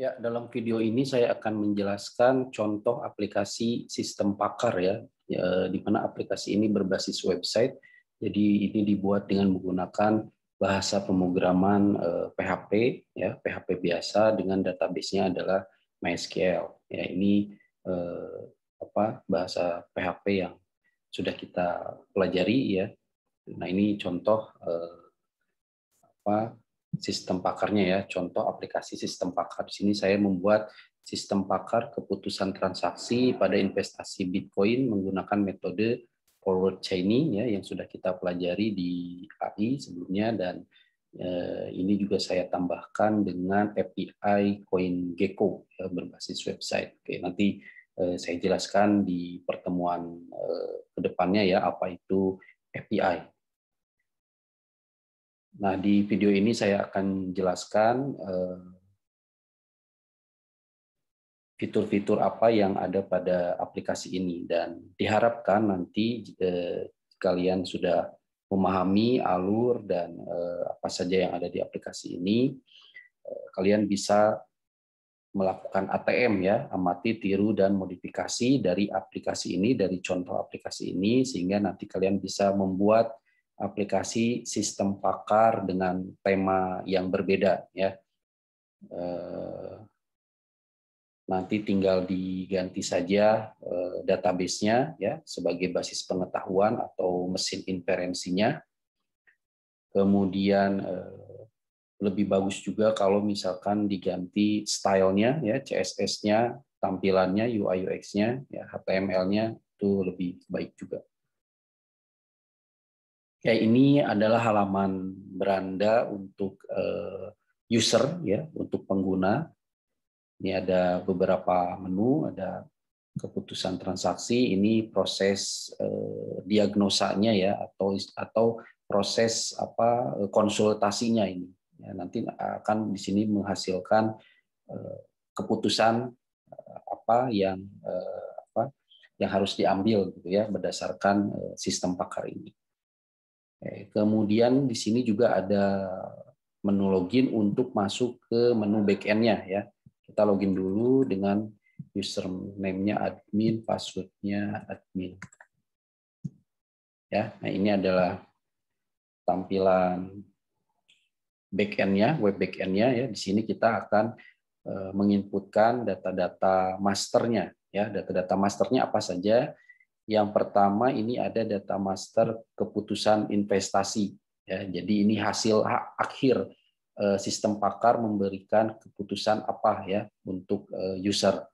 Ya, dalam video ini saya akan menjelaskan contoh aplikasi sistem pakar di mana aplikasi ini berbasis website. Jadi ini dibuat dengan menggunakan bahasa pemrograman PHP, PHP biasa dengan database-nya adalah MySQL. Ya, ini bahasa PHP yang sudah kita pelajari ya. Nah, ini contoh sistem pakarnya ya, contoh aplikasi sistem pakar. Di sini saya membuat sistem pakar keputusan transaksi pada investasi Bitcoin menggunakan metode forward chaining ya yang sudah kita pelajari di AI sebelumnya, dan ini juga saya tambahkan dengan API CoinGecko ya, berbasis website. Oke, nanti saya jelaskan di pertemuan kedepannya ya apa itu API. Nah, di video ini saya akan jelaskan fitur-fitur apa yang ada pada aplikasi ini, dan diharapkan nanti kalian sudah memahami alur dan apa saja yang ada di aplikasi ini, kalian bisa melakukan ATM ya, amati, tiru, dan modifikasi dari aplikasi ini, dari contoh aplikasi ini, sehingga nanti kalian bisa membuat aplikasi sistem pakar dengan tema yang berbeda ya. Nanti tinggal diganti saja database-nya ya sebagai basis pengetahuan atau mesin inferensinya. Kemudian lebih bagus juga kalau misalkan diganti stylenya ya, CSS-nya, tampilannya, UI UX-nya, ya HTML-nya itu lebih baik juga. Ya, ini adalah halaman beranda untuk user ya, untuk pengguna. Ini ada beberapa menu, ada keputusan transaksi, ini proses diagnosanya ya, atau proses konsultasinya ini. Ya, nanti akan di sini menghasilkan keputusan apa yang harus diambil gitu ya berdasarkan sistem pakar ini. Kemudian di sini juga ada menu login untuk masuk ke menu backend-nya ya. Kita login dulu dengan username-nya admin, password-nya admin. Ya, nah ini adalah tampilan backend-nya, web backend-nya ya. Di sini kita akan menginputkan data-data masternya ya. Data-data masternya apa saja? Yang pertama ini ada data master keputusan investasi ya. Jadi ini hasil akhir sistem pakar memberikan keputusan apa ya untuk user.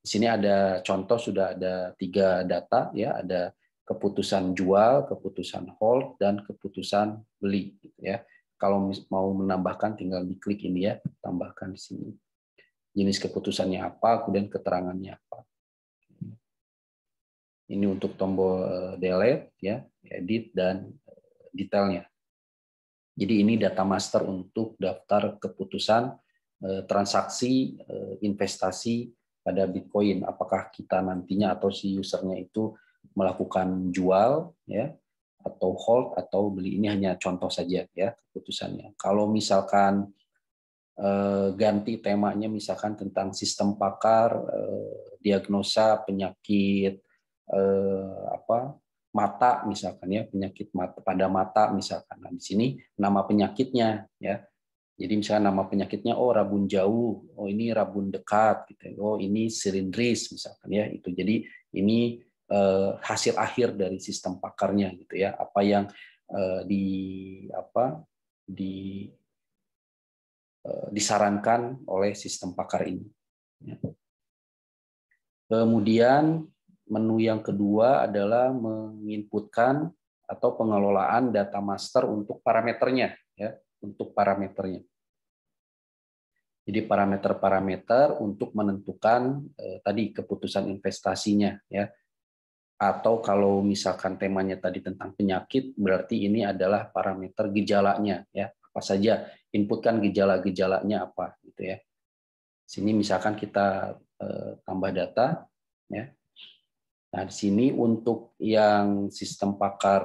Di sini ada contoh, sudah ada 3 data ya, ada keputusan jual, keputusan hold, dan keputusan beli gitu ya. Kalau mau menambahkan tinggal diklik ini ya, tambahkan di sini. Jenis keputusannya apa, kemudian keterangannya apa. Ini untuk tombol delete ya, edit, dan detailnya. Jadi ini data master untuk daftar keputusan transaksi investasi pada Bitcoin. Apakah kita nantinya atau si usernya itu melakukan jual ya, atau hold, atau beli. Ini hanya contoh saja ya keputusannya. Kalau misalkan ganti temanya, misalkan tentang sistem pakar, diagnosa penyakit mata misalkan ya, penyakit mata pada mata misalkan. Nah, di sini nama penyakitnya ya. Jadi misalnya nama penyakitnya rabun jauh, ini rabun dekat gitu. Ini silindris misalkan ya, itu. Jadi ini hasil akhir dari sistem pakarnya gitu ya. Apa yang disarankan oleh sistem pakar ini. Kemudian menu yang kedua adalah menginputkan atau pengelolaan data master untuk parameternya ya, untuk parameternya. Jadi parameter-parameter untuk menentukan tadi keputusan investasinya ya. Atau kalau misalkan temanya tadi tentang penyakit, berarti ini adalah parameter gejalanya ya. Apa saja, inputkan gejala-gejalanya apa gitu ya. Sini misalkan kita tambah data ya. Nah, di sini untuk yang sistem pakar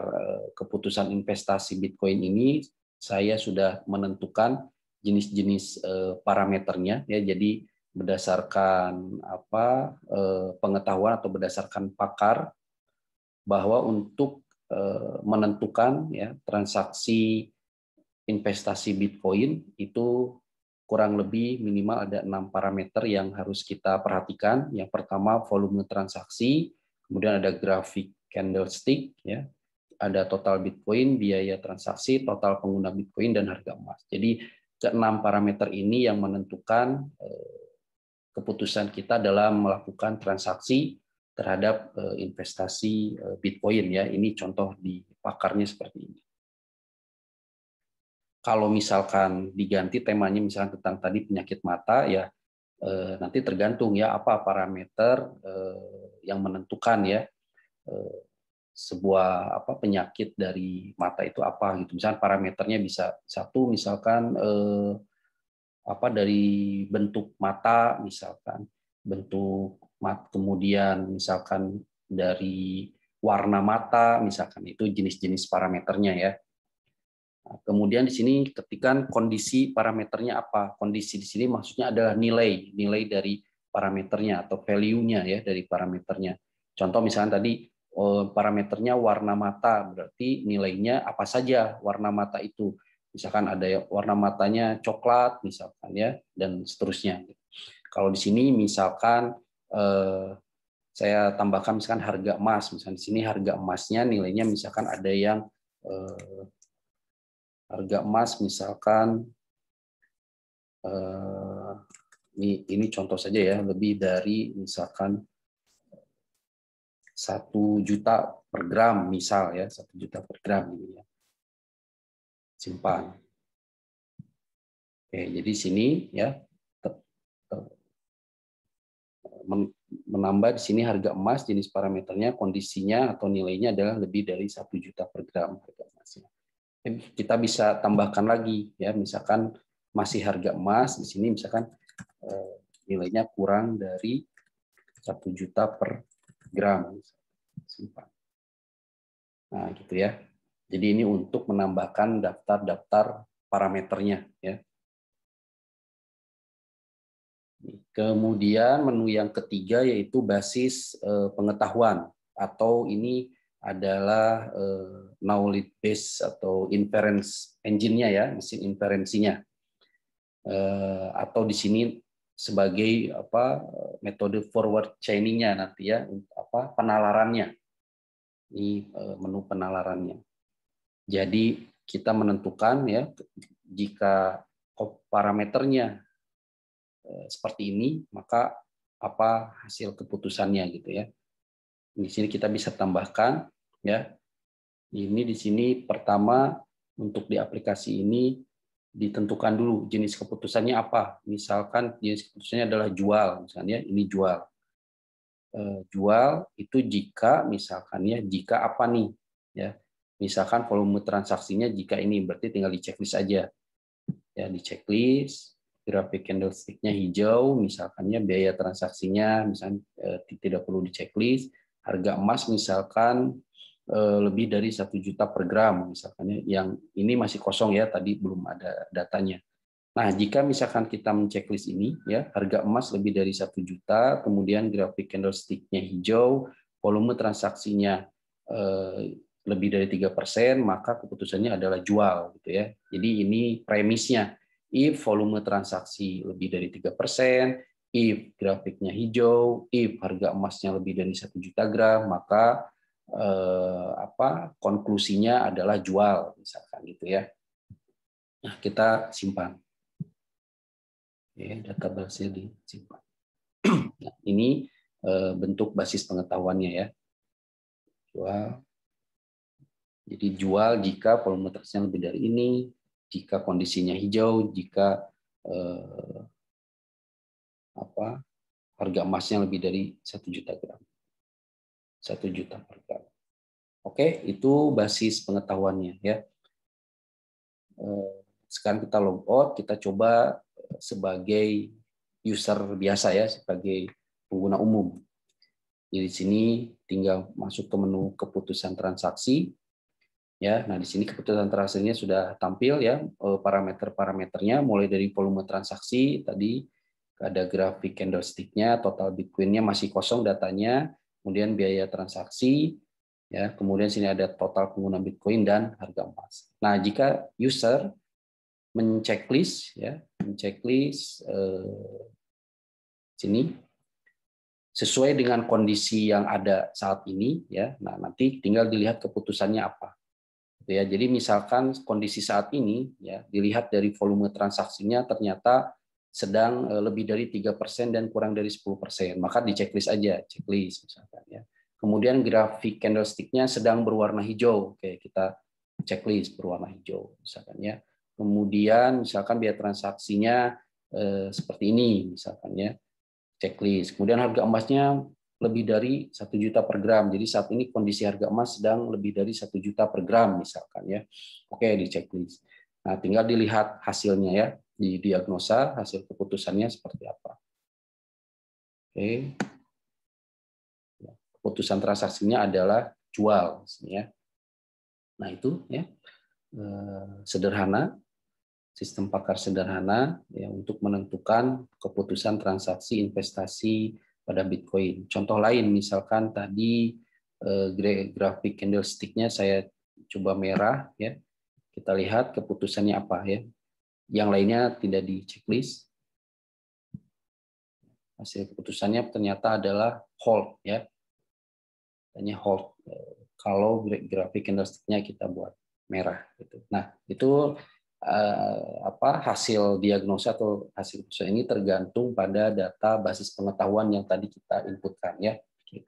keputusan investasi Bitcoin ini, saya sudah menentukan jenis-jenis parameternya ya. Jadi berdasarkan pengetahuan atau berdasarkan pakar bahwa untuk menentukan ya transaksi investasi Bitcoin itu kurang lebih minimal ada 6 parameter yang harus kita perhatikan. Yang pertama volume transaksi, kemudian ada grafik candlestick ya, ada total Bitcoin, biaya transaksi, total pengguna Bitcoin, dan harga emas. Jadi ke-6 parameter ini yang menentukan keputusan kita dalam melakukan transaksi terhadap investasi Bitcoin ya. Ini contoh di pakarnya seperti ini. Kalau misalkan diganti temanya misalkan tentang tadi penyakit mata ya, nanti tergantung ya apa parameter yang menentukan ya sebuah penyakit dari mata itu apa gitu. Misalkan parameternya bisa satu misalkan dari bentuk mata misalkan, kemudian misalkan dari warna mata misalkan, itu jenis-jenis parameternya ya. Nah, kemudian di sini ketikan kondisi parameternya apa. Kondisi di sini maksudnya adalah nilai dari parameternya atau value-nya ya dari parameternya. Contoh misalnya tadi parameternya warna mata, berarti nilainya apa saja warna mata itu. Misalkan ada warna matanya coklat misalkan ya, dan seterusnya. Kalau di sini misalkan saya tambahkan misalkan harga emas, misalkan di sini harga emasnya nilainya misalkan ada yang harga emas misalkan ini contoh saja ya, lebih dari misalkan 1 juta per gram misal ya, 1 juta per gram gitu ya. Simpan. Oke, jadi sini ya menambah di sini harga emas, jenis parameternya, kondisinya atau nilainya adalah lebih dari 1 juta per gram harga emasnya. Kita bisa tambahkan lagi ya, misalkan masih harga emas di sini misalkan nilainya kurang dari 1 juta per gram. Simpan. Nah, gitu ya. Jadi ini untuk menambahkan daftar-daftar parameternya ya. Kemudian menu yang ketiga yaitu basis pengetahuan, atau ini adalah knowledge base atau inference engine-nya ya, mesin inferensinya. Atau di sini sebagai metode forward chaining-nya nanti ya, penalarannya. Ini menu penalarannya. Jadi kita menentukan ya, jika parameternya seperti ini, maka apa hasil keputusannya gitu ya. Di sini kita bisa tambahkan ya. Ini di sini pertama untuk di aplikasi ini ditentukan dulu jenis keputusannya apa. Misalkan jenis keputusannya adalah jual, misalnya ini jual. Jual itu jika misalkan ya, jika apa nih ya. Misalkan volume transaksinya jika ini, berarti tinggal di checklist aja. Ya, di checklist, grafik candlestick-nya hijau, misalkannya biaya transaksinya misalkan tidak perlu di checklist, harga emas misalkan lebih dari 1 juta per gram misalkannya, yang ini masih kosong ya, tadi belum ada datanya. Nah, jika misalkan kita men-checklist ini ya, harga emas lebih dari 1 juta, kemudian grafik candlestick-nya hijau, volume transaksinya lebih dari 3%, maka keputusannya adalah jual gitu ya. Jadi ini premisnya. If volume transaksi lebih dari 3%, if grafiknya hijau, if harga emasnya lebih dari 1 juta gram, maka konklusinya adalah jual misalkan gitu ya. Nah, kita simpan. Oke, data base disimpan. Nah, ini bentuk basis pengetahuannya ya. Jual. Jadi jual jika volume transaksinya lebih dari ini, jika kondisinya hijau, jika harga emasnya lebih dari 1 juta gram. 1 juta per gram. Oke, itu basis pengetahuannya ya. Sekarang kita logout, kita coba sebagai user biasa ya, sebagai pengguna umum. Jadi di sini tinggal masuk ke menu keputusan transaksi. Ya, nah di sini keputusan transaksinya sudah tampil ya, parameter-parameternya mulai dari volume transaksi tadi, ada grafik candlestick-nya, total Bitcoin-nya masih kosong datanya, kemudian biaya transaksi, ya, kemudian sini ada total pengguna Bitcoin dan harga emas. Nah, jika user menceklis ya, menceklis sini sesuai dengan kondisi yang ada saat ini ya, nah nanti tinggal dilihat keputusannya apa. Ya, jadi misalkan kondisi saat ini ya dilihat dari volume transaksinya ternyata sedang lebih dari 3% dan kurang dari 10%, maka di checklist aja, checklist misalkan ya. Kemudian grafik candlestick-nya sedang berwarna hijau, oke kita checklist berwarna hijau misalkan ya. Kemudian misalkan biaya transaksinya seperti ini misalkan ya, checklist. Kemudian harga emasnya lebih dari 1 juta per gram. Jadi saat ini kondisi harga emas sedang lebih dari 1 juta per gram misalkan ya. Oke, di checklist. Nah, tinggal dilihat hasilnya ya, di diagnosa hasil keputusannya seperti apa. Oke. Keputusan transaksinya adalah jual ya. Nah, itu ya. Sederhana, sistem pakar sederhana ya untuk menentukan keputusan transaksi investasi pada Bitcoin. Contoh lain misalkan tadi grafik candlestick-nya saya coba merah ya. Kita lihat keputusannya apa ya. Yang lainnya tidak di checklist. Hasil keputusannya ternyata adalah hold ya. Hanya hold. Kalau grafik candlestick-nya kita buat merah gitu. Nah, itu hasil diagnosa atau hasil keputusan ini tergantung pada data basis pengetahuan yang tadi kita inputkan ya. Gitu.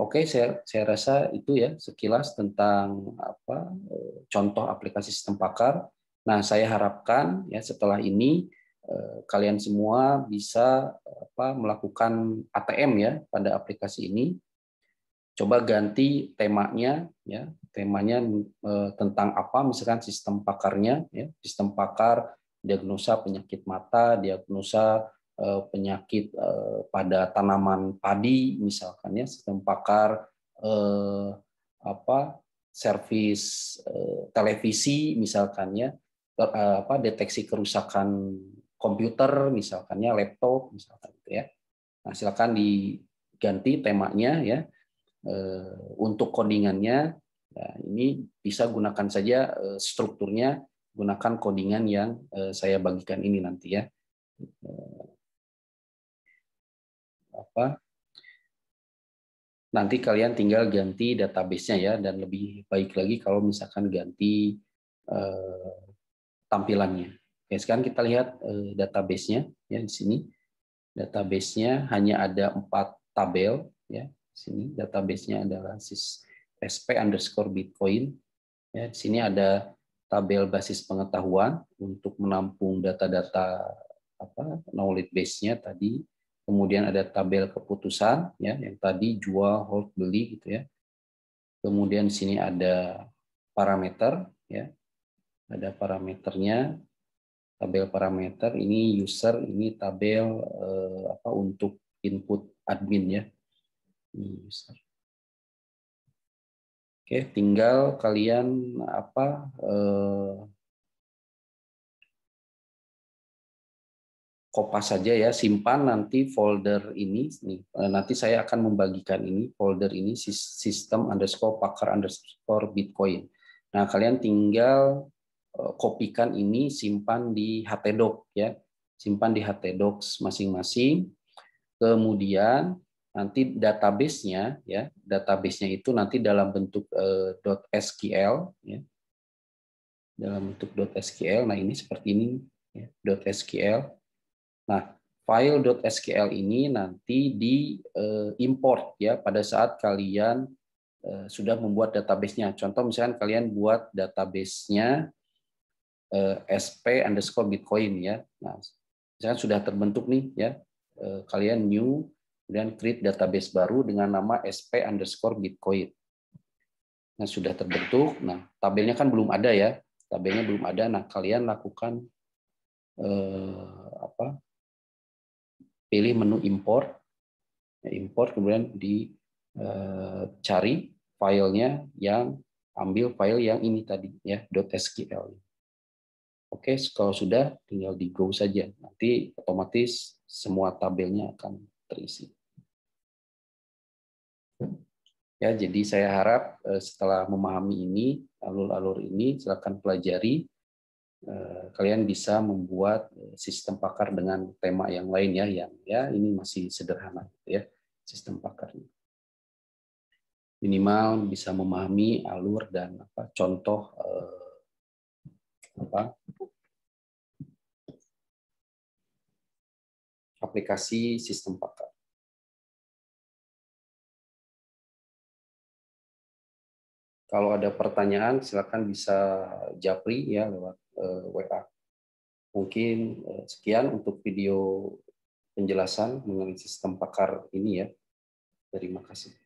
Oke, saya rasa itu ya sekilas tentang contoh aplikasi sistem pakar. Nah, saya harapkan ya setelah ini kalian semua bisa melakukan ATM ya pada aplikasi ini. Coba ganti temanya ya, temanya tentang apa, misalkan sistem pakarnya ya, sistem pakar diagnosa penyakit mata, diagnosa penyakit pada tanaman padi misalkan ya, sistem pakar servis televisi misalkan ya, deteksi kerusakan komputer misalkan ya, laptop misalkan gitu ya. Nah, silakan diganti temanya ya. Untuk codingannya ya, ini bisa gunakan saja strukturnya, gunakan codingan yang saya bagikan ini nanti ya. Nanti kalian tinggal ganti database-nya ya, dan lebih baik lagi kalau misalkan ganti tampilannya. Oke, sekarang kita lihat database-nya ya di sini. Database-nya hanya ada 4 tabel ya. Sini database-nya adalah sp_bitcoin. Ya, di sini ada tabel basis pengetahuan untuk menampung data-data knowledge base-nya tadi. Kemudian ada tabel keputusan ya yang tadi jual, hold, beli gitu ya. Kemudian di sini ada parameter ya. Ada parameternya. Tabel parameter ini user, ini tabel untuk input admin ya. Ini user. Oke, tinggal kalian kopas saja ya, simpan nanti folder ini. Nanti saya akan membagikan ini folder ini system_pakar_bitcoin. Nah, kalian tinggal kopikan ini, simpan di htdoc ya, simpan di htdocs masing-masing. Kemudian nanti database-nya ya, database-nya itu nanti dalam bentuk .sql ya. Dalam bentuk .sql. Nah, ini seperti ini ya, .sql. Nah, file .sql ini nanti diimport ya pada saat kalian sudah membuat database-nya. Contoh misalkan kalian buat database-nya sp_bitcoin ya. Nah, misalkan sudah terbentuk nih ya, kalian new dan create database baru dengan nama sp_bitcoin. Nah, sudah terbentuk. Nah, tabelnya kan belum ada ya. Tabelnya belum ada. Nah, kalian lakukan pilih menu import, import kemudian dicari filenya yang ambil file yang ini tadi ya, .sql. Oke, kalau sudah tinggal di go saja. Nanti otomatis semua tabelnya akan terisi. Ya, jadi saya harap setelah memahami ini, alur-alur ini, silakan pelajari. Kalian bisa membuat sistem pakar dengan tema yang lain ya, yang ya ini masih sederhana ya, sistem pakarnya. Minimal bisa memahami alur dan contoh aplikasi sistem pakar. Kalau ada pertanyaan, silakan bisa japri ya lewat WA. Mungkin sekian untuk video penjelasan mengenai sistem pakar ini ya. Terima kasih.